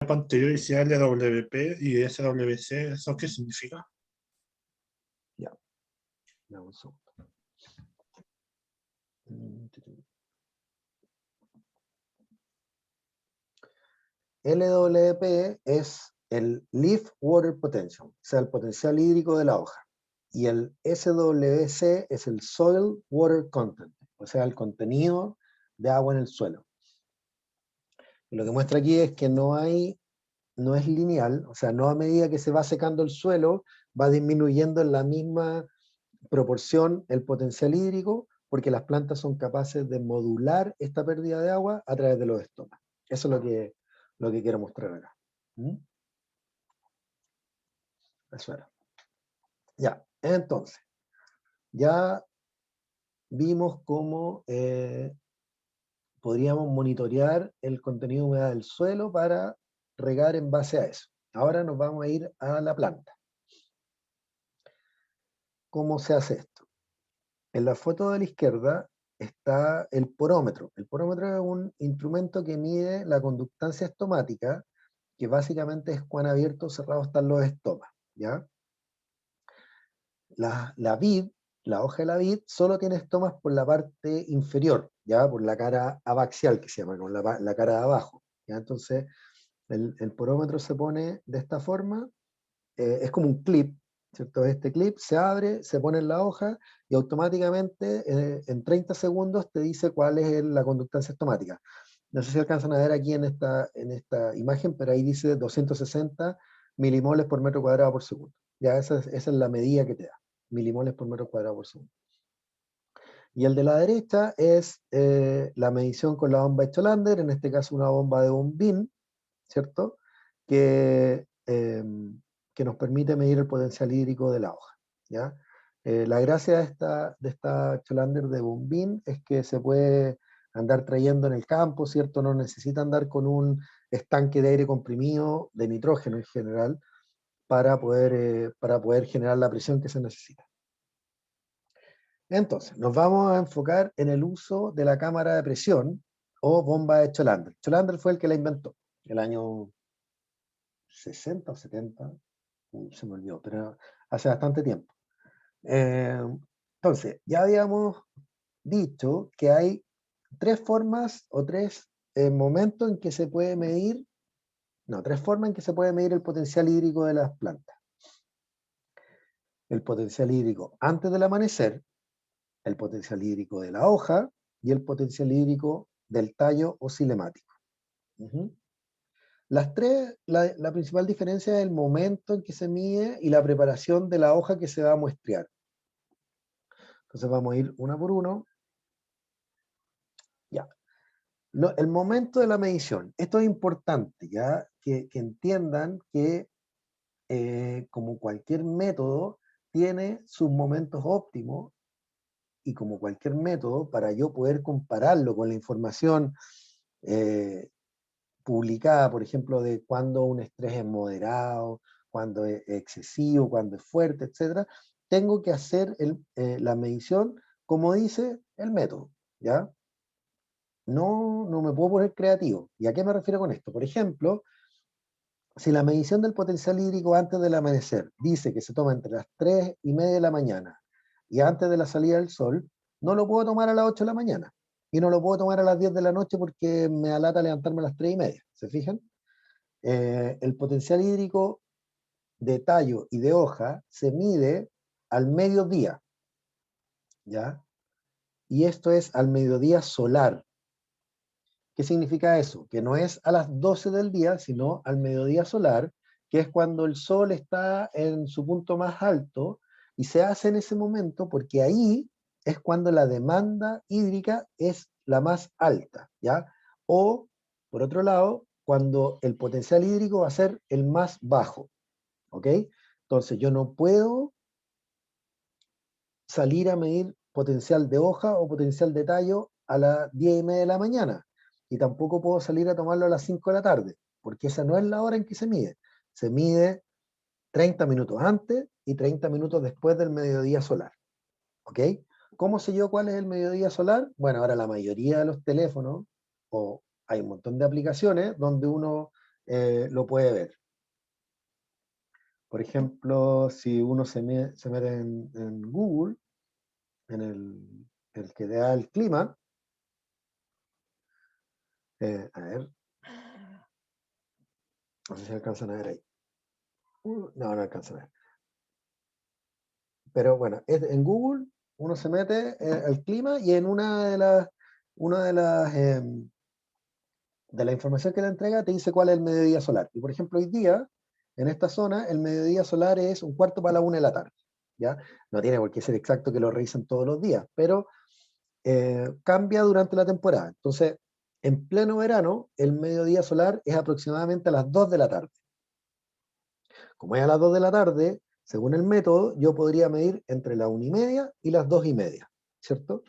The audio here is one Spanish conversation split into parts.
anterior decía LWP y SWC, ¿eso qué significa? Ya, dame un segundo. LWP es el Leaf Water Potential, o sea, el potencial hídrico de la hoja. Y el SWC es el Soil Water Content, o sea, el contenido de agua en el suelo. Y lo que muestra aquí es que no es lineal, o sea, no a medida que se va secando el suelo, va disminuyendo en la misma proporción el potencial hídrico, porque las plantas son capaces de modular esta pérdida de agua a través de los estomas. Eso es lo que quiero mostrar acá. Eso era. Ya, entonces, ya vimos cómo podríamos monitorear el contenido de humedad del suelo para regar en base a eso. Ahora nos vamos a ir a la planta. ¿Cómo se hace esto? En la foto de la izquierda está el porómetro. El porómetro es un instrumento que mide la conductancia estomática, que básicamente es cuán abiertos o cerrados están los estomas, ¿ya? La vid, la hoja de la vid, solo tiene estomas por la parte inferior, ¿ya? Por la cara abaxial, que se llama, con la cara de abajo, ¿ya? Entonces, el porómetro se pone de esta forma, es como un clip, ¿cierto? Este clip se abre, se pone en la hoja y automáticamente en 30 segundos te dice cuál es la conductancia estomática. No sé si alcanzan a ver aquí en esta imagen, pero ahí dice 260 milimoles por metro cuadrado por segundo. Ya esa es la medida que te da, milimoles por metro cuadrado por segundo. Y el de la derecha es la medición con la bomba de Cholander, en este caso una bomba de Bombín, ¿cierto? Que nos permite medir el potencial hídrico de la hoja, ¿ya? La gracia de esta Cholander de Bombín es que se puede andar trayendo en el campo, ¿cierto? No necesita andar con un estanque de aire comprimido, de nitrógeno en general, para poder generar la presión que se necesita. Entonces, nos vamos a enfocar en el uso de la cámara de presión o bomba de Cholander. Cholander fue el que la inventó, el año 60 o 70, se me olvidó, pero hace bastante tiempo. Entonces, ya habíamos dicho que hay tres formas o tres momentos en que se puede medir, tres formas en que se puede medir el potencial hídrico de las plantas. El potencial hídrico antes del amanecer, el potencial hídrico de la hoja y el potencial hídrico del tallo o cilemático. Las tres, la principal diferencia es el momento en que se mide y la preparación de la hoja que se va a muestrear. Entonces vamos a ir una por uno. Ya. El momento de la medición. Esto es importante, ¿ya? Que entiendan que como cualquier método tiene sus momentos óptimos y como cualquier método, para yo poder compararlo con la información publicada, por ejemplo, de cuando un estrés es moderado, cuando es excesivo, cuando es fuerte, etc., tengo que hacer la medición como dice el método, ¿ya? No me puedo poner creativo. ¿Y a qué me refiero con esto? Por ejemplo, si la medición del potencial hídrico antes del amanecer dice que se toma entre las 3:30 de la mañana y antes de la salida del sol, no lo puedo tomar a las 8 de la mañana. Y no lo puedo tomar a las 10 de la noche porque me alata levantarme a las 3:30. ¿Se fijan? El potencial hídrico de tallo y de hoja se mide al mediodía, ¿ya? Y esto es al mediodía solar. ¿Qué significa eso? Que no es a las 12 del día, sino al mediodía solar, que es cuando el sol está en su punto más alto, y se hace en ese momento porque ahí es cuando la demanda hídrica es la más alta, ¿ya? O, por otro lado, cuando el potencial hídrico va a ser el más bajo, ¿ok? Entonces yo no puedo salir a medir potencial de hoja o potencial de tallo a las 10:30 de la mañana. Y tampoco puedo salir a tomarlo a las 5 de la tarde, porque esa no es la hora en que se mide. Se mide 30 minutos antes y 30 minutos después del mediodía solar. ¿Ok? ¿Cómo sé yo cuál es el mediodía solar? Bueno, ahora la mayoría de los teléfonos, o hay un montón de aplicaciones donde uno lo puede ver. Por ejemplo, si uno se mete en Google, en el que da el clima, a ver, no sé si alcanzan a ver ahí. No, no alcanzan a ver. Pero bueno, en Google uno se mete al clima y en una de la información que te entrega te dice cuál es el mediodía solar. Y por ejemplo, hoy día, en esta zona, el mediodía solar es 1:45 p.m, ¿ya? No tiene por qué ser exacto que lo revisen todos los días, pero cambia durante la temporada. Entonces, en pleno verano, el mediodía solar es aproximadamente a las 2 de la tarde. Como es a las 2 de la tarde, según el método, yo podría medir entre las 1:30 y las 2:30, ¿cierto?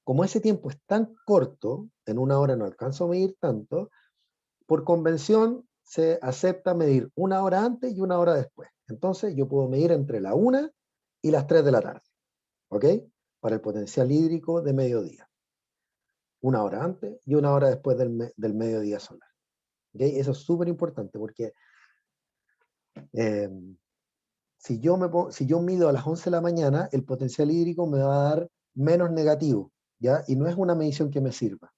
Como ese tiempo es tan corto, en una hora no alcanzo a medir tanto, por convención se acepta medir una hora antes y una hora después. Entonces yo puedo medir entre la 1 y las 3 de la tarde, ¿ok? Para el potencial hídrico de mediodía. Una hora antes y una hora después del mediodía solar. ¿Ok? Eso es súper importante porque eh, si yo mido a las 11 de la mañana, el potencial hídrico me va a dar menos negativo, ¿ya? Y no es una medición que me sirva.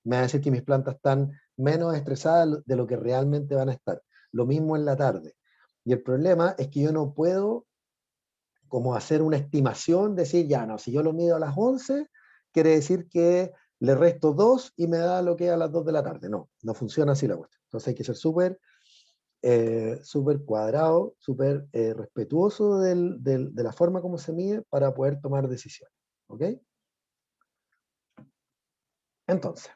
Me va a decir que mis plantas están menos estresadas de lo que realmente van a estar. Lo mismo en la tarde. Y el problema es que yo no puedo como hacer una estimación, decir, ya no, si yo lo mido a las 11, quiere decir que le resto 2 y me da lo que es a las 2 de la tarde. No, no funciona así la cuestión. Entonces hay que ser súper cuadrado, súper respetuoso de la forma como se mide para poder tomar decisiones. ¿Ok? Entonces,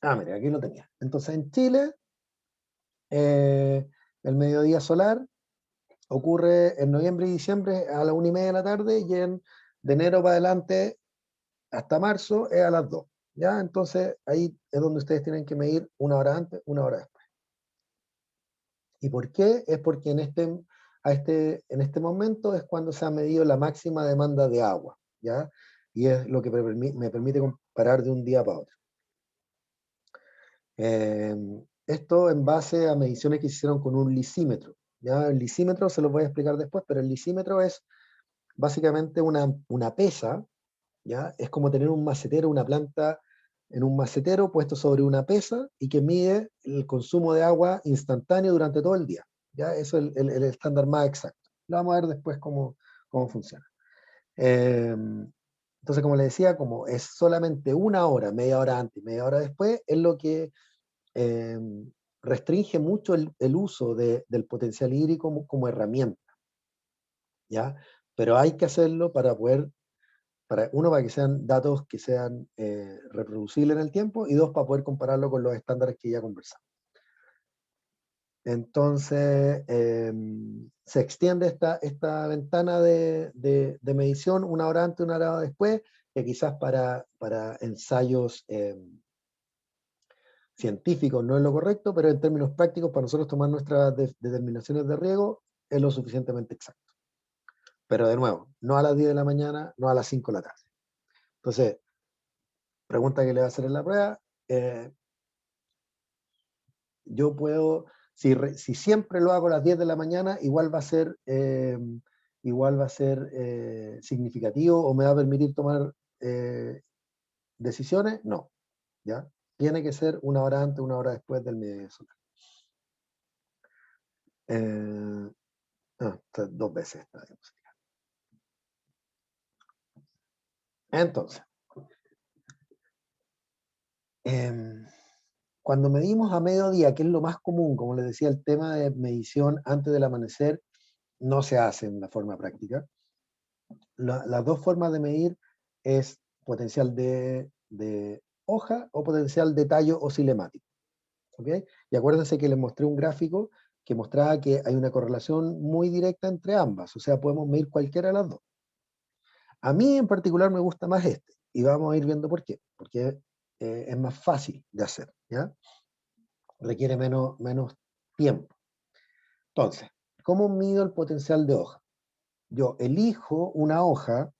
mira, aquí lo tenía. Entonces en Chile, el mediodía solar ocurre en noviembre y diciembre a las 1:30 de la tarde y de enero para adelante hasta marzo es a las 2. ¿Ya? Entonces ahí es donde ustedes tienen que medir una hora antes, una hora después. ¿Y por qué? Es porque en este momento es cuando se ha medido la máxima demanda de agua, ¿ya? Y es lo que me permite comparar de un día para otro. Esto en base a mediciones que se hicieron con un lisímetro, ¿ya? El lisímetro se lo voy a explicar después, pero el lisímetro es básicamente una pesa, ¿ya? Es como tener un macetero, una planta en un macetero puesto sobre una pesa y que mide el consumo de agua instantáneo durante todo el día, ¿ya? Eso es el estándar más exacto. Lo vamos a ver después cómo funciona. Entonces, como le decía, como es solamente una hora, media hora antes y media hora después, es lo que restringe mucho el uso del potencial hídrico como herramienta, ¿ya? Pero hay que hacerlo para poder, para que sean datos que sean reproducibles en el tiempo, y dos, para poder compararlo con los estándares que ya conversamos. Entonces, se extiende esta ventana de medición una hora antes, una hora después, que quizás para ensayos científicos no es lo correcto, pero en términos prácticos, para nosotros tomar nuestras determinaciones de riego, es lo suficientemente exacto. Pero de nuevo, no a las 10 de la mañana, no a las 5 de la tarde. Entonces, pregunta que le va a hacer en la prueba, yo puedo, si siempre lo hago a las 10 de la mañana, igual va a ser significativo o me va a permitir tomar decisiones. No, ¿ya? Tiene que ser una hora antes, una hora después del mediodía solar. Dos veces esta diapositiva. Entonces, cuando medimos a mediodía, que es lo más común, como les decía, el tema de medición antes del amanecer no se hace en la forma práctica. Las dos formas de medir es potencial de hoja o potencial de tallo o cinemático. ¿Okay? Y acuérdense que les mostré un gráfico que mostraba que hay una correlación muy directa entre ambas, o sea, podemos medir cualquiera de las dos. A mí en particular me gusta más este, y vamos a ir viendo por qué, porque es más fácil de hacer, ¿ya? Requiere menos tiempo. Entonces, ¿cómo mido el potencial de hoja? Yo elijo una hoja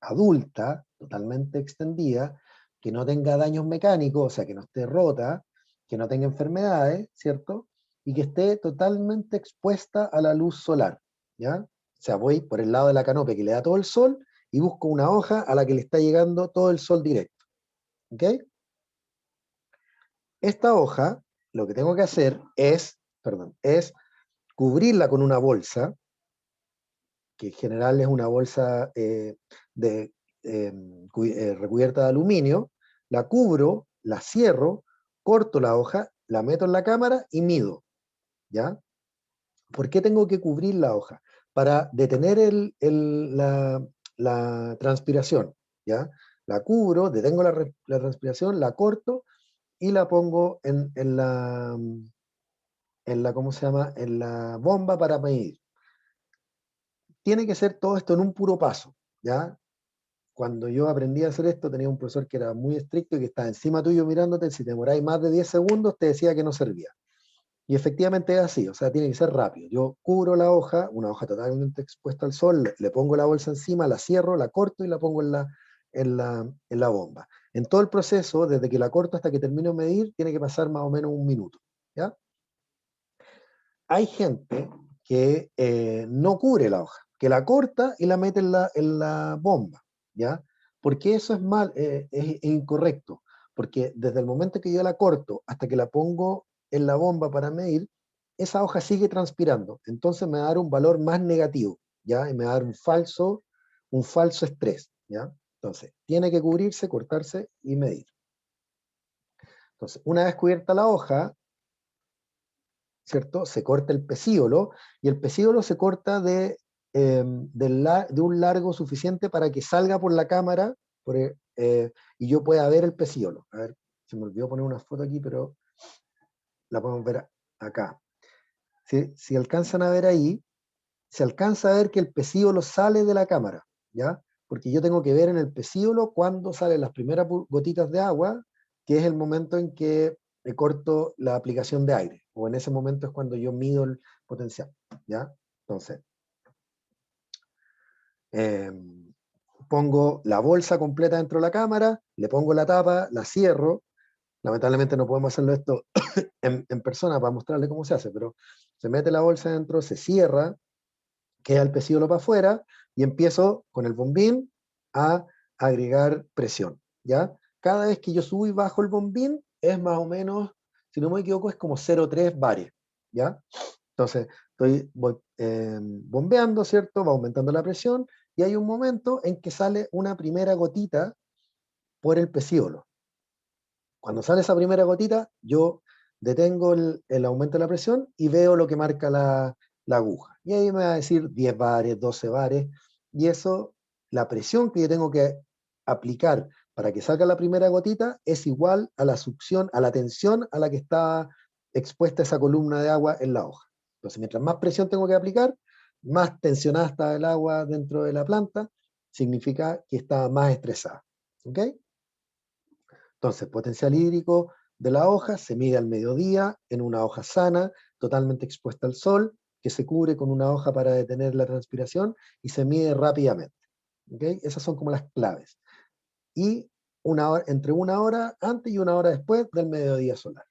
adulta, totalmente extendida, que no tenga daños mecánicos, o sea, que no esté rota, que no tenga enfermedades, ¿cierto? y que esté totalmente expuesta a la luz solar, ¿ya? O sea, voy por el lado de la canopia que le da todo el sol y busco una hoja a la que le está llegando todo el sol directo, ¿ok? Esta hoja, lo que tengo que hacer es cubrirla con una bolsa, que en general es una bolsa de, recubierta de aluminio, la cubro, la cierro, corto la hoja, la meto en la cámara y mido, ¿ya? ¿Por qué tengo que cubrir la hoja? Para detener la transpiración, ¿ya? La cubro, detengo la transpiración, la corto y la pongo ¿cómo se llama? En la bomba para medir. Tiene que ser todo esto en un puro paso, ¿ya? Cuando yo aprendí a hacer esto, tenía un profesor que era muy estricto y que estaba encima tuyo mirándote, si te demoráis más de 10 segundos, te decía que no servía. Y efectivamente es así, o sea, tiene que ser rápido. Yo cubro la hoja, una hoja totalmente expuesta al sol, le pongo la bolsa encima, la cierro, la corto y la pongo en la bomba. En todo el proceso, desde que la corto hasta que termino de medir, tiene que pasar más o menos un minuto, ¿ya? Hay gente que no cubre la hoja, que la corta y la mete en la bomba, ¿ya? Porque eso es mal, es incorrecto, porque desde el momento que yo la corto hasta que la pongo en la bomba para medir, esa hoja sigue transpirando, entonces me va a dar un valor más negativo, ¿ya? Y me va a dar un falso estrés, ¿ya? Entonces, tiene que cubrirse, cortarse y medir. Entonces, una vez cubierta la hoja, ¿cierto? Se corta el pecíolo y el pecíolo se corta de un largo suficiente para que salga por la cámara y yo pueda ver el pecíolo. A ver, se me olvidó poner una foto aquí, pero la podemos ver acá. Si alcanzan a ver ahí, se alcanza a ver que el pecíolo sale de la cámara, ¿ya? Porque yo tengo que ver en el pecíolo cuando salen las primeras gotitas de agua, que es el momento en que corto la aplicación de aire, o en ese momento es cuando yo mido el potencial, ¿ya? Entonces, eh, pongo la bolsa completa dentro de la cámara, le pongo la tapa, la cierro. Lamentablemente no podemos hacerlo esto en persona para mostrarle cómo se hace, pero se mete la bolsa dentro, se cierra, queda el pecíolo para afuera y empiezo con el bombín a agregar presión, ¿ya? Cada vez que yo subo y bajo el bombín es más o menos, si no me equivoco, es como 0,3 bares, ¿ya? Entonces, voy bombeando, ¿cierto? Va aumentando la presión y hay un momento en que sale una primera gotita por el pecíolo. Cuando sale esa primera gotita, yo detengo el aumento de la presión y veo lo que marca la aguja. Y ahí me va a decir 10 bares, 12 bares, y eso, la presión que yo tengo que aplicar para que salga la primera gotita es igual a la succión, a la tensión a la que está expuesta esa columna de agua en la hoja. Entonces, mientras más presión tengo que aplicar, más tensionada está el agua dentro de la planta, significa que está más estresada. ¿Ok? Entonces, potencial hídrico de la hoja se mide al mediodía en una hoja sana, totalmente expuesta al sol, que se cubre con una hoja para detener la transpiración y se mide rápidamente. ¿Okay? Esas son como las claves. Y entre una hora antes y una hora después del mediodía solar.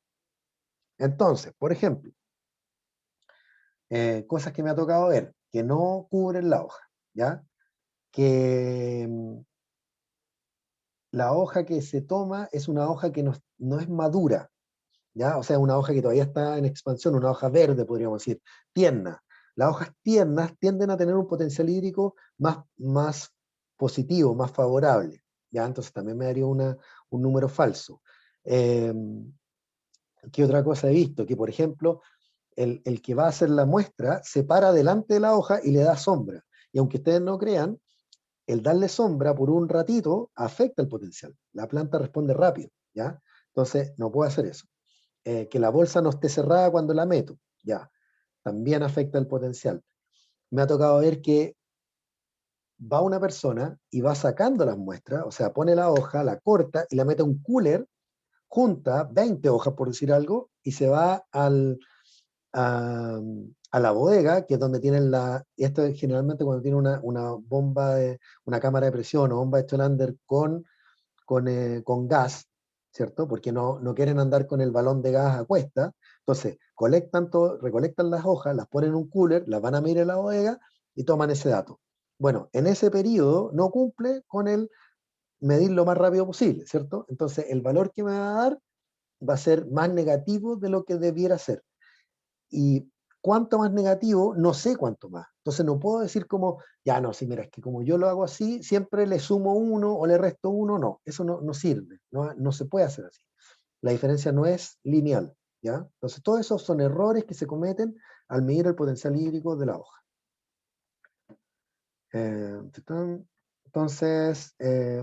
Entonces, por ejemplo, cosas que me ha tocado ver, que no cubren la hoja, ¿ya? Que la hoja que se toma es una hoja que no es madura, ¿ya? O sea, una hoja que todavía está en expansión, una hoja verde, podríamos decir, tierna. Las hojas tiernas tienden a tener un potencial hídrico más positivo, más favorable, ¿ya? Entonces también me daría un número falso. Eh, ¿Qué otra cosa he visto? Que, por ejemplo, el que va a hacer la muestra se para delante de la hoja y le da sombra. Y aunque ustedes no crean, el darle sombra por un ratito afecta el potencial. La planta responde rápido, ¿ya? Entonces, no puedo hacer eso. Que la bolsa no esté cerrada cuando la meto, ya, también afecta el potencial. Me ha tocado ver que va una persona y va sacando las muestras, o sea, pone la hoja, la corta y la mete a un cooler, junta 20 hojas, por decir algo, y se va a la bodega, que es donde tienen y esto es generalmente cuando tiene una bomba, una cámara de presión o bomba de Cholander con gas, ¿cierto? Porque no quieren andar con el balón de gas a cuesta, Entonces, recolectan las hojas, las ponen en un cooler, las van a medir en la bodega y toman ese dato. Bueno, en ese periodo no cumple con el medir lo más rápido posible, ¿cierto? Entonces, el valor que me va a dar va a ser más negativo de lo que debiera ser. Y cuánto más negativo, no sé cuánto más. Entonces no puedo decir como, ya no, sí, mira, es que como yo lo hago así, siempre le sumo uno o le resto uno, no, eso no sirve, no se puede hacer así. La diferencia no es lineal, ¿ya? Entonces todos esos son errores que se cometen al medir el potencial hídrico de la hoja. Entonces,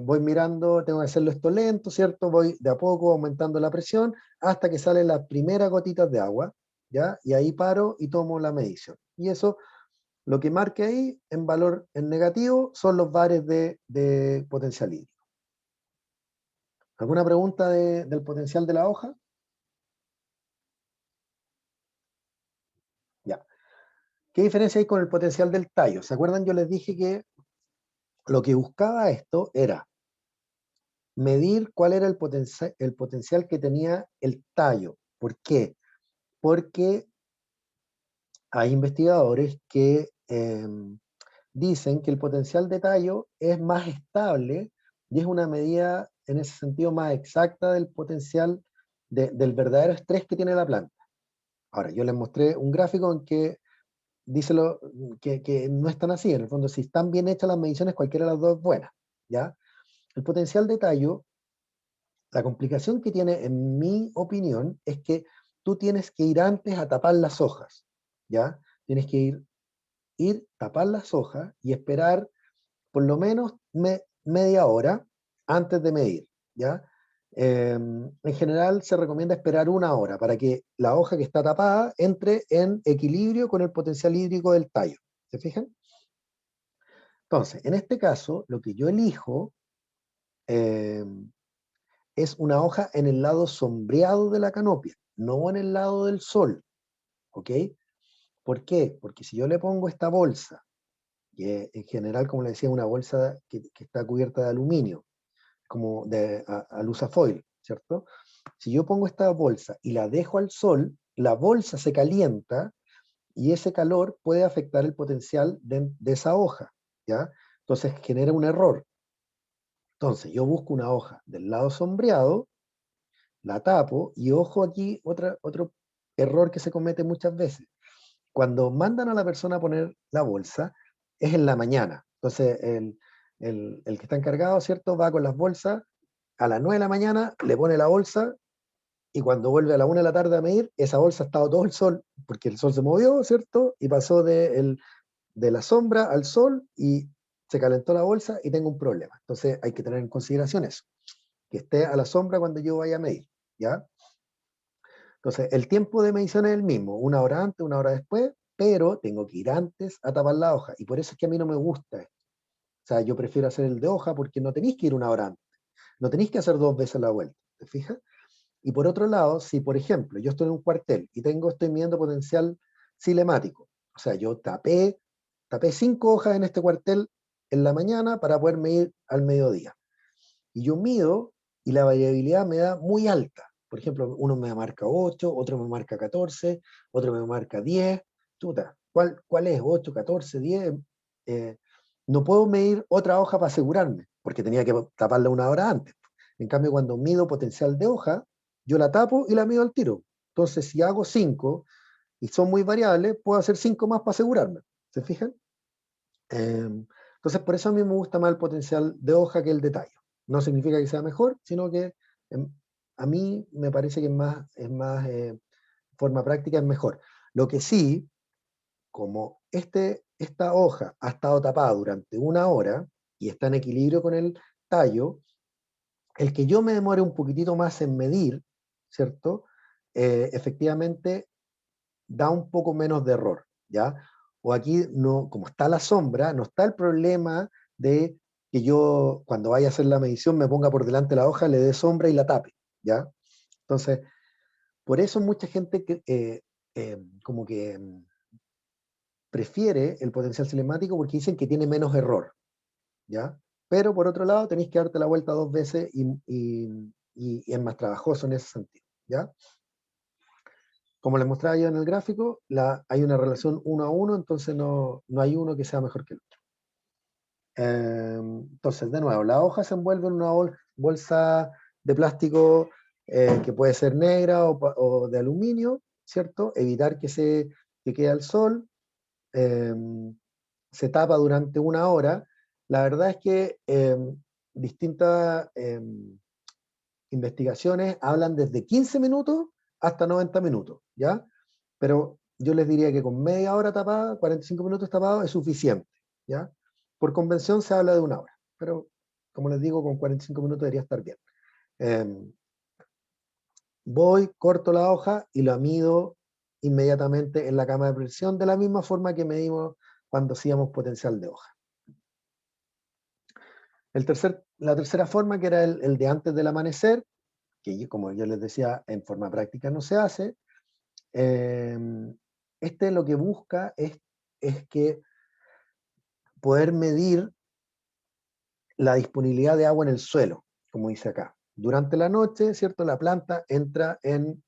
voy mirando, tengo que hacerlo esto lento, ¿cierto? Voy de a poco aumentando la presión hasta que salen las primeras gotitas de agua, ¿ya? Y ahí paro y tomo la medición. Y eso, lo que marque ahí en valor en negativo son los bares de potencial hídrico. ¿Alguna pregunta del potencial de la hoja? Ya. ¿Qué diferencia hay con el potencial del tallo? ¿Se acuerdan? Yo les dije que lo que buscaba esto era medir cuál era el potencial que tenía el tallo. ¿Por qué? Porque hay investigadores que dicen que el potencial de tallo es más estable y es una medida en ese sentido más exacta del potencial del verdadero estrés que tiene la planta. Ahora, yo les mostré un gráfico en que dice que no es tan así. En el fondo, si están bien hechas las mediciones, cualquiera de las dos es buena, ¿ya? El potencial de tallo, la complicación que tiene, en mi opinión, es que tú tienes que ir antes a tapar las hojas, ¿ya? Tienes que tapar las hojas y esperar por lo menos media hora antes de medir, ¿ya? En general se recomienda esperar una hora para que la hoja que está tapada entre en equilibrio con el potencial hídrico del tallo. ¿Se fijan? Entonces, en este caso, lo que yo elijo eh, es una hoja en el lado sombreado de la canopia, no en el lado del sol, ¿ok? ¿Por qué? Porque si yo le pongo esta bolsa, que en general, como le decía, una bolsa que está cubierta de aluminio, como de alusafoil, ¿cierto? Si yo pongo esta bolsa y la dejo al sol, la bolsa se calienta y ese calor puede afectar el potencial de esa hoja, ¿ya? Entonces genera un error. Entonces yo busco una hoja del lado sombreado, la tapo y ojo aquí, otro error que se comete muchas veces. Cuando mandan a la persona a poner la bolsa, es en la mañana. Entonces el que está encargado, ¿cierto? Va con las bolsas a las 9 de la mañana, le pone la bolsa y cuando vuelve a la 1 de la tarde a medir, esa bolsa ha estado todo el sol, porque el sol se movió, ¿cierto? Y pasó de la sombra al sol y se calentó la bolsa y tengo un problema. Entonces hay que tener en consideración eso, que esté a la sombra cuando yo vaya a medir, ¿ya? Entonces el tiempo de medición es el mismo, una hora antes, una hora después, pero tengo que ir antes a tapar la hoja y por eso es que a mí no me gusta esto. O sea, yo prefiero hacer el de hoja porque no tenéis que ir una hora antes, no tenéis que hacer dos veces la vuelta, ¿te fijas? Y por otro lado, si por ejemplo yo estoy en un cuartel y estoy midiendo potencial cinemático, o sea, yo tapé 5 hojas en este cuartel en la mañana para poder medir al mediodía. Y yo mido y la variabilidad me da muy alta. Por ejemplo, uno me marca 8, otro me marca 14, otro me marca 10. Chuta, ¿cuál es? 8, 14, 10. Eh, no puedo medir otra hoja para asegurarme, porque tenía que taparla una hora antes. En cambio, cuando mido potencial de hoja, yo la tapo y la mido al tiro. Entonces, si hago 5 y son muy variables, puedo hacer 5 más para asegurarme. ¿Se fijan? Entonces, por eso a mí me gusta más el potencial de hoja que el de tallo. No significa que sea mejor, sino que em, a mí me parece que forma práctica es mejor. Lo que sí, como esta hoja ha estado tapada durante una hora y está en equilibrio con el tallo, el que yo me demore un poquitito más en medir, ¿cierto? Efectivamente da un poco menos de error, ¿ya? O aquí, no, como está la sombra, no está el problema de que yo, cuando vaya a hacer la medición, me ponga por delante la hoja, le dé sombra y la tape, ¿ya? Entonces, por eso mucha gente como que prefiere el potencial cinemático porque dicen que tiene menos error, ¿ya? Pero por otro lado, tenéis que darte la vuelta dos veces y es más trabajoso en ese sentido, ¿ya? como les mostraba yo en el gráfico, hay una relación 1 a 1, entonces no hay uno que sea mejor que el otro. Entonces, de nuevo, la hoja se envuelve en una bolsa de plástico que puede ser negra o de aluminio, ¿cierto? Evitar que quede al sol. Se tapa durante 1 hora. La verdad es que distintas investigaciones hablan desde 15 minutos hasta 90 minutos, ¿ya? Pero yo les diría que con media hora tapada, 45 minutos tapado, es suficiente, ¿ya? Por convención se habla de 1 hora, pero como les digo, con 45 minutos debería estar bien. Voy, corto la hoja y la mido inmediatamente en la cámara de precisión, de la misma forma que medimos cuando hacíamos potencial de hoja. La tercera forma, que era el de antes del amanecer, como yo les decía, en forma práctica no se hace. Este lo que busca es que poder medir la disponibilidad de agua en el suelo, como dice acá. Durante la noche, ¿cierto? La planta entra en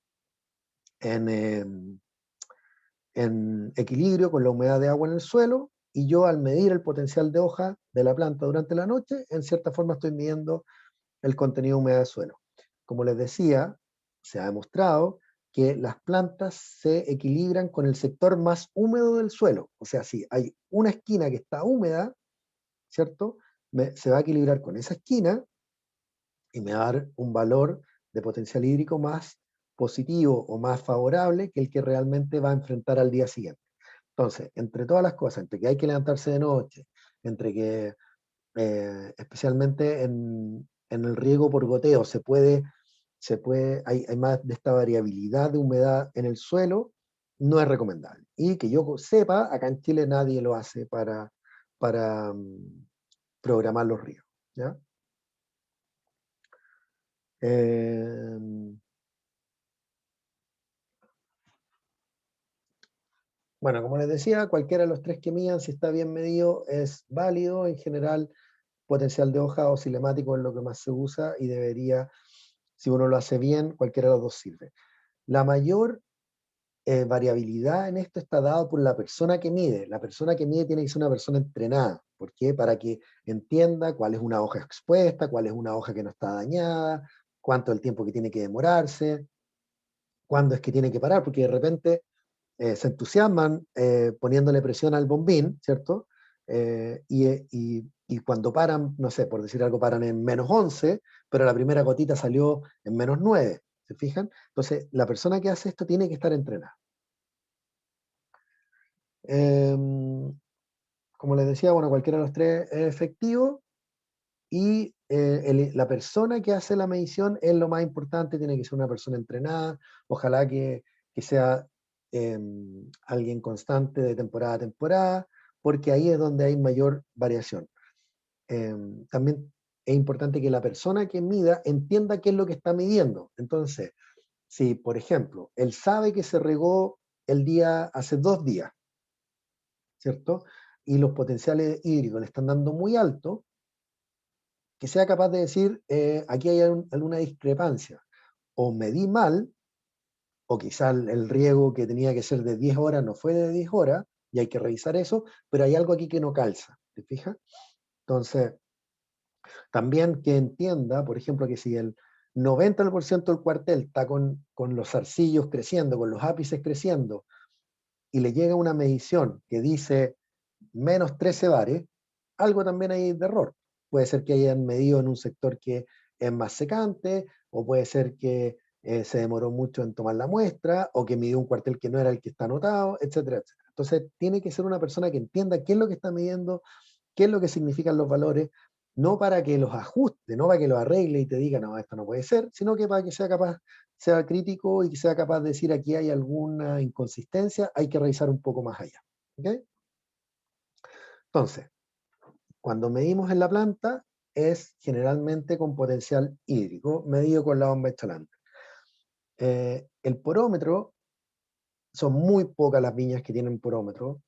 equilibrio con la humedad de agua en el suelo, y yo, al medir el potencial de hoja de la planta durante la noche, en cierta forma estoy midiendo el contenido de humedad del suelo. Como les decía, se ha demostrado que las plantas se equilibran con el sector más húmedo del suelo. O sea, si hay una esquina que está húmeda, ¿cierto? Se va a equilibrar con esa esquina y me va a dar un valor de potencial hídrico más positivo o más favorable que el que realmente va a enfrentar al día siguiente. Entonces, entre todas las cosas, entre que hay que levantarse de noche, entre que especialmente en el riego por goteo hay más de esta variabilidad de humedad en el suelo, no es recomendable. Y que yo sepa, acá en Chile nadie lo hace para programar los ríos, ¿ya? Bueno, como les decía, cualquiera de los tres que midan, si está bien medido, es válido. En general, potencial de hoja o cinemático es lo que más se usa, y debería, si uno lo hace bien, cualquiera de los dos sirve. La mayor variabilidad en esto está dado por la persona que mide. La persona que mide tiene que ser una persona entrenada. ¿Por qué? Para que entienda cuál es una hoja expuesta, cuál es una hoja que no está dañada, cuánto es el tiempo que tiene que demorarse, cuándo es que tiene que parar, porque de repente se entusiasman poniéndole presión al bombín, ¿cierto? Y cuando paran, no sé, por decir algo, paran en -11, pero la primera gotita salió en -9, ¿se fijan? Entonces, la persona que hace esto tiene que estar entrenada. Como les decía, bueno, cualquiera de los tres es efectivo, y la persona que hace la medición es lo más importante. Tiene que ser una persona entrenada, ojalá que sea alguien constante de temporada a temporada, porque ahí es donde hay mayor variación. También es importante que la persona que mida entienda qué es lo que está midiendo. Entonces, si, por ejemplo, él sabe que se regó hace 2 días, ¿cierto? Y los potenciales hídricos le están dando muy alto, que sea capaz de decir, aquí hay alguna discrepancia. O medí mal, o quizá el riego que tenía que ser de 10 horas no fue de 10 horas, y hay que revisar eso, pero hay algo aquí que no calza, ¿te fijas? Entonces, también que entienda, por ejemplo, que si el 90% del cuartel está con los zarcillos creciendo, con los ápices creciendo, y le llega una medición que dice -13 bares, algo también hay de error. Puede ser que hayan medido en un sector que es más secante, o puede ser que se demoró mucho en tomar la muestra, o que midió un cuartel que no era el que está anotado, etcétera, etcétera. Entonces, tiene que ser una persona que entienda qué es lo que está midiendo, qué es lo que significan los valores, no para que los ajuste, no para que los arregle y te diga, no, esto no puede ser, sino que para que sea capaz, sea crítico, y que sea capaz de decir, aquí hay alguna inconsistencia, hay que revisar un poco más allá. ¿Okay? Entonces, cuando medimos en la planta, es generalmente con potencial hídrico, medido con la bomba Echolante. El porómetro, son muy pocas las viñas que tienen porómetro.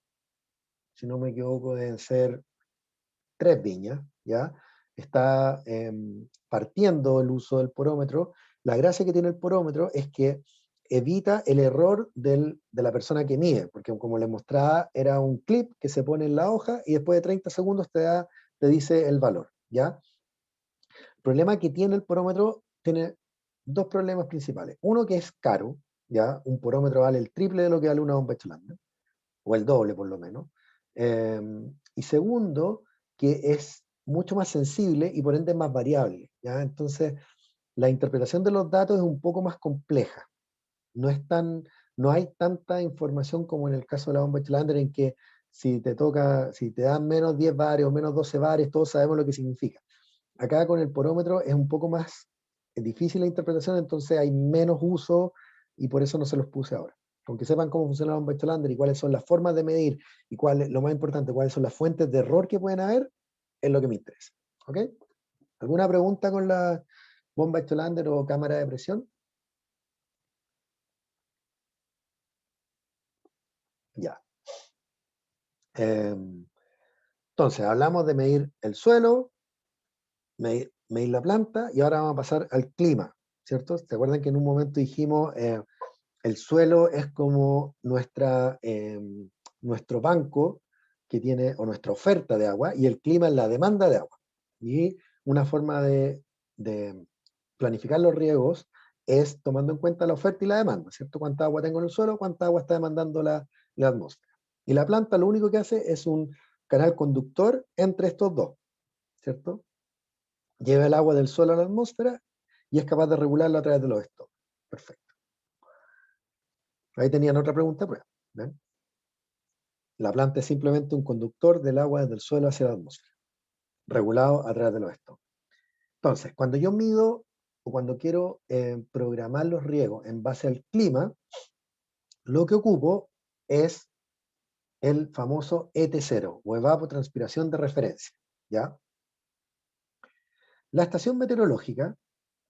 Si no me equivoco, deben ser 3 viñas, ¿ya? Está partiendo el uso del porómetro. La gracia que tiene el porómetro es que evita el error de la persona que mide, porque como les mostraba, era un clip que se pone en la hoja y después de 30 segundos te dice el valor, ¿ya? El problema que tiene el porómetro tiene dos problemas principales. Uno, que es caro, ¿ya? Un porómetro vale el triple de lo que vale una bomba Cholanda, o el doble por lo menos. Y segundo, que es mucho más sensible y por ende más variable, ¿ya? Entonces, la interpretación de los datos es un poco más compleja. No hay tanta información como en el caso de la bomba Cholanda, en que si te dan menos 10 bares o menos 12 bares, todos sabemos lo que significa. Acá con el porómetro es un poco más difícil la interpretación, entonces hay menos uso y por eso no se los puse ahora. Aunque sepan cómo funciona la bomba Cholanda y cuáles son las formas de medir y lo más importante, cuáles son las fuentes de error que pueden haber, es lo que me interesa. ¿Ok? ¿Alguna pregunta con la bomba Cholanda o cámara de presión? Ya. Entonces, hablamos de medir el suelo, medir la planta y ahora vamos a pasar al clima, ¿cierto? ¿Se acuerdan que en un momento dijimos el suelo es como nuestro banco que tiene, o nuestra oferta de agua, y el clima es la demanda de agua? Y una forma de planificar los riegos es tomando en cuenta la oferta y la demanda, ¿cierto? Cuánta agua tengo en el suelo, cuánta agua está demandando la atmósfera. Y la planta lo único que hace es un canal conductor entre estos dos, ¿cierto? Lleva el agua del suelo a la atmósfera y es capaz de regularlo a través de los stocks. Perfecto. Ahí tenían otra pregunta, pues. ¿Ven? La planta es simplemente un conductor del agua desde el suelo hacia la atmósfera, regulado a través de los stocks. Entonces, cuando yo mido o cuando quiero programar los riegos en base al clima, lo que ocupo es el famoso ET0 o evapotranspiración de referencia, ¿ya? La estación meteorológica,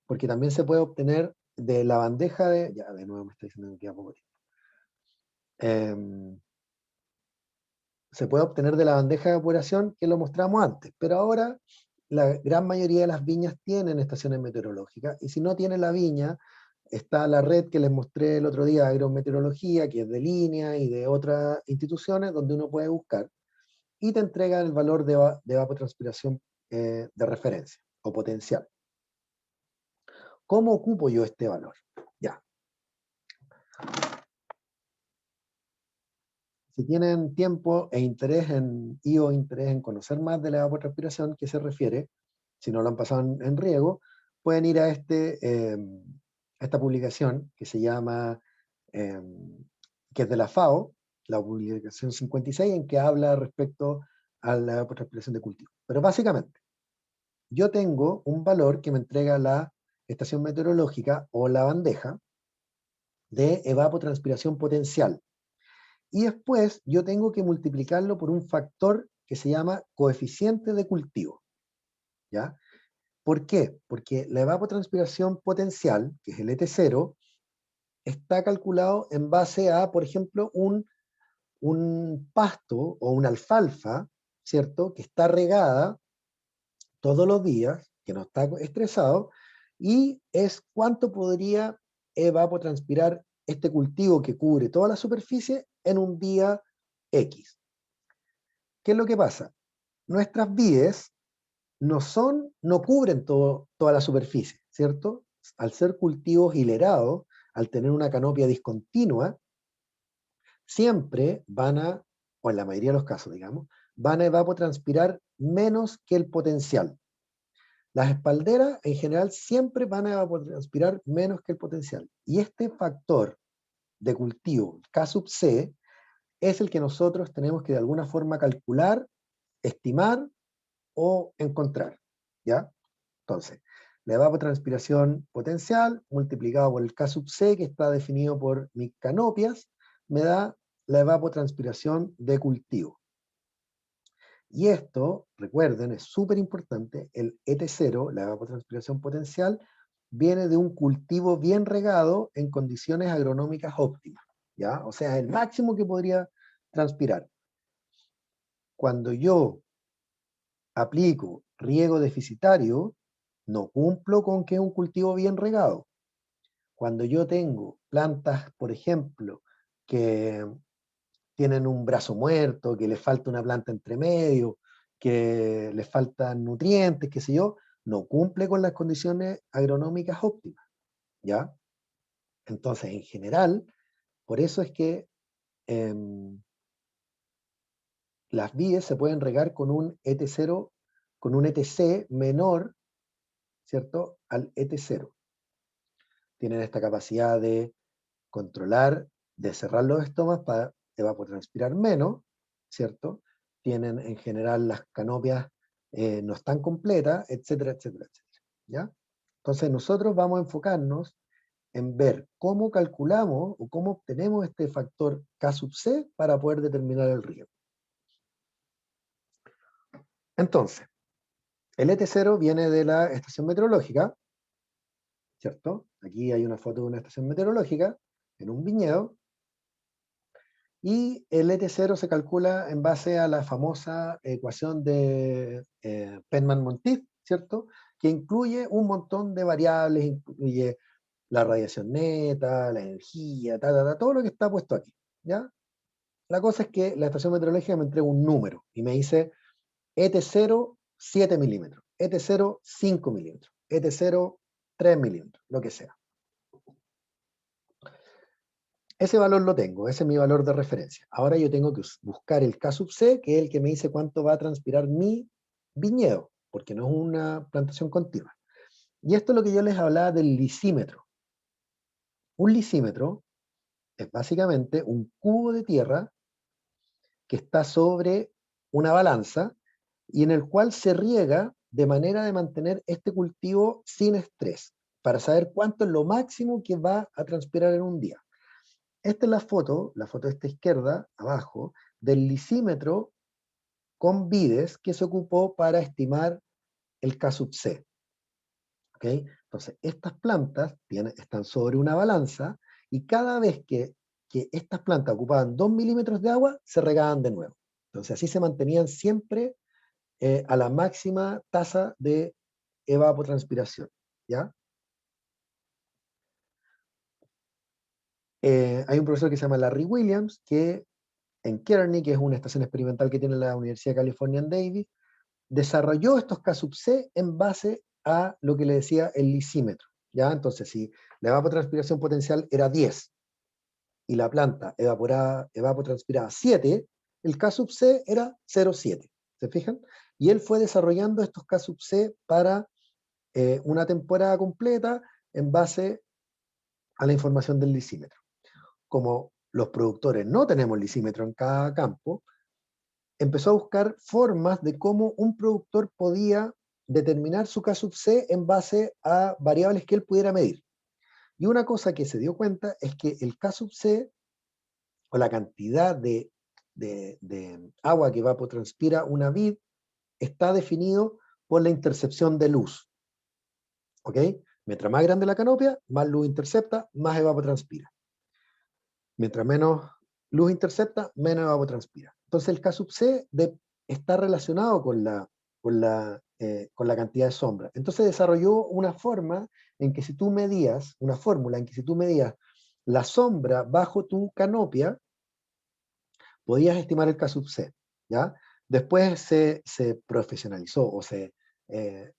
porque también se puede obtener de la bandeja de... Ya, de nuevo me está diciendo que queda poco tiempo. Se puede obtener de la bandeja de evaporación que lo mostramos antes, pero ahora la gran mayoría de las viñas tienen estaciones meteorológicas, y si no tiene la viña, está la red que les mostré el otro día, Agrometeorología, que es de línea y de otras instituciones, donde uno puede buscar, y te entrega el valor de evapotranspiración de referencia o potencial. ¿Cómo ocupo yo este valor? Ya. Si tienen tiempo e interés interés en conocer más de la evapotranspiración, ¿qué se refiere? Si no lo han pasado en riego, pueden ir a esta publicación que se llama, que es de la FAO, la publicación 56, en que habla respecto a la evapotranspiración de cultivo. Pero básicamente, yo tengo un valor que me entrega la estación meteorológica o la bandeja de evapotranspiración potencial. Y después yo tengo que multiplicarlo por un factor que se llama coeficiente de cultivo, ¿ya? ¿Por qué? Porque la evapotranspiración potencial, que es el ET0, está calculado en base a, por ejemplo, un pasto o una alfalfa, ¿cierto? Que está regada todos los días, que no está estresado, y es cuánto podría evapotranspirar este cultivo que cubre toda la superficie en un día X. ¿Qué es lo que pasa? Nuestras vides no cubren toda la superficie, ¿cierto? Al ser cultivos hilerados, al tener una canopia discontinua, siempre o en la mayoría de los casos, digamos, van a evapotranspirar menos que el potencial. Las espalderas en general siempre van a evapotranspirar menos que el potencial. Y este factor de cultivo, K sub C, es el que nosotros tenemos que de alguna forma calcular, estimar o encontrar, ¿ya? Entonces, la evapotranspiración potencial multiplicado por el K sub C, que está definido por mis canopias, me da la evapotranspiración de cultivo. Y esto, recuerden, es súper importante, el ET0, la evapotranspiración potencial, viene de un cultivo bien regado en condiciones agronómicas óptimas, ¿ya? O sea, el máximo que podría transpirar. Cuando yo aplico riego deficitario, no cumplo con que es un cultivo bien regado. Cuando yo tengo plantas, por ejemplo, que tienen un brazo muerto, que les falta una planta entre medio, que les faltan nutrientes, qué sé yo, no cumple con las condiciones agronómicas óptimas, ¿ya? Entonces, en general, por eso es que em, las vides se pueden regar con un ET0, con un ETC menor, ¿cierto?, al ET0. Tienen esta capacidad de controlar, de cerrar los estomas para evapotranspirar menos, ¿cierto? Tienen en general las canopias no están completas, etcétera, etcétera, etcétera, ¿ya? Entonces nosotros vamos a enfocarnos en ver cómo calculamos o cómo obtenemos este factor K sub C para poder determinar el riesgo. Entonces, el ET0 viene de la estación meteorológica, ¿cierto? Aquí hay una foto de una estación meteorológica en un viñedo, y el ET0 se calcula en base a la famosa ecuación de Penman-Monteith, ¿cierto? Que incluye un montón de variables, incluye la radiación neta, la energía, todo lo que está puesto aquí, ¿ya? La cosa es que la estación meteorológica me entrega un número y me dice ET0 7 milímetros, ET0 5 milímetros, ET0 3 milímetros, lo que sea. Ese valor lo tengo, ese es mi valor de referencia. Ahora yo tengo que buscar el K sub C, que es el que me dice cuánto va a transpirar mi viñedo, porque no es una plantación continua. Y esto es lo que yo les hablaba del lisímetro. Un lisímetro es básicamente un cubo de tierra que está sobre una balanza y en el cual se riega de manera de mantener este cultivo sin estrés, para saber cuánto es lo máximo que va a transpirar en un día. Esta es la foto de esta izquierda, abajo, del lisímetro con vides que se ocupó para estimar el K sub C. ¿Okay? Entonces, estas plantas están sobre una balanza y cada vez que estas plantas ocupaban 2 milímetros de agua, se regaban de nuevo. Entonces, así se mantenían siempre a la máxima tasa de evapotranspiración. ¿Ya? Hay un profesor que se llama Larry Williams, que en Kearney, que es una estación experimental que tiene la Universidad de California en Davis, desarrolló estos K sub C en base a lo que le decía el lisímetro. ¿Ya? Entonces, si la evapotranspiración potencial era 10 y la planta evapotranspiraba 7, el K sub C era 0,7. ¿Se fijan? Y él fue desarrollando estos K sub C para una temporada completa en base a la información del lisímetro. Como los productores no tenemos lisímetro en cada campo, empezó a buscar formas de cómo un productor podía determinar su K sub C en base a variables que él pudiera medir. Y una cosa que se dio cuenta es que el K sub C, o la cantidad de agua que evapotranspira una vid, está definido por la intercepción de luz. ¿Ok? Mientras más grande la canopia, más luz intercepta, más evapotranspira. Mientras menos luz intercepta, menos evapotranspira. Entonces el K sub C está relacionado con la cantidad de sombra. Entonces desarrolló una forma en que si tú medías, una fórmula en que si tú medías la sombra bajo tu canopia, podías estimar el K sub C, ¿ya? Después se profesionalizó o se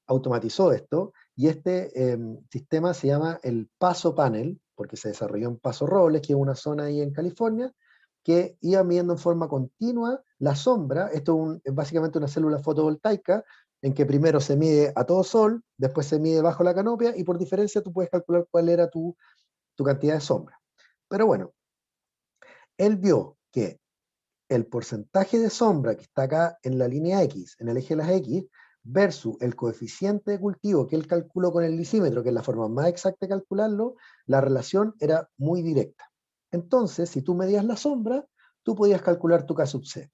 automatizó esto, y este sistema se llama el Paso Panel, porque se desarrolló en Paso Robles, que es una zona ahí en California, que iba midiendo en forma continua la sombra. Esto es básicamente una célula fotovoltaica, en que primero se mide a todo sol, después se mide bajo la canopia, y por diferencia tú puedes calcular cuál era tu cantidad de sombra. Pero bueno, él vio que el porcentaje de sombra que está acá en la línea X, en el eje de las X, versus el coeficiente de cultivo que él calculó con el lisímetro, que es la forma más exacta de calcularlo, la relación era muy directa. Entonces, si tú medías la sombra, tú podías calcular tu K sub C.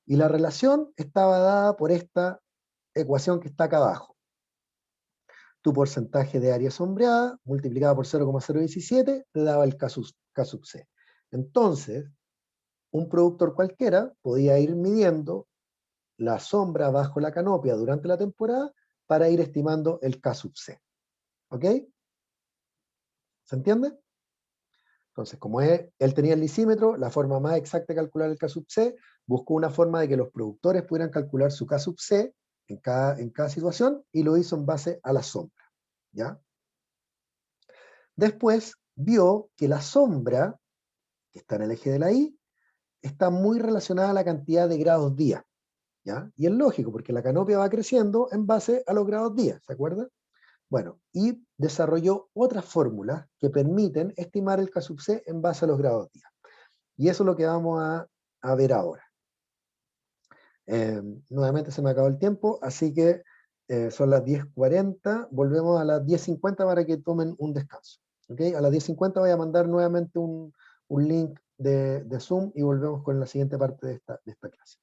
Y la relación estaba dada por esta ecuación que está acá abajo. Tu porcentaje de área sombreada multiplicada por 0,017 te daba el K sub C. Entonces, un productor cualquiera podía ir midiendo la sombra bajo la canopia durante la temporada para ir estimando el K sub C. ¿Ok? ¿Se entiende? Entonces, como él tenía el lisímetro, la forma más exacta de calcular el K sub C, buscó una forma de que los productores pudieran calcular su K sub C en cada situación, y lo hizo en base a la sombra, ¿ya? Después vio que la sombra, que está en el eje de la Y, está muy relacionada a la cantidad de grados día, ¿ya? Y es lógico, porque la canopia va creciendo en base a los grados día, ¿se acuerdan? Bueno, y desarrolló otras fórmulas que permiten estimar el K sub C en base a los grados día. Y eso es lo que vamos a ver ahora. Nuevamente se me acabó el tiempo, así que son las 10:40, volvemos a las 10:50 para que tomen un descanso. ¿Okay? A las 10:50 voy a mandar nuevamente un link de Zoom y volvemos con la siguiente parte de esta clase.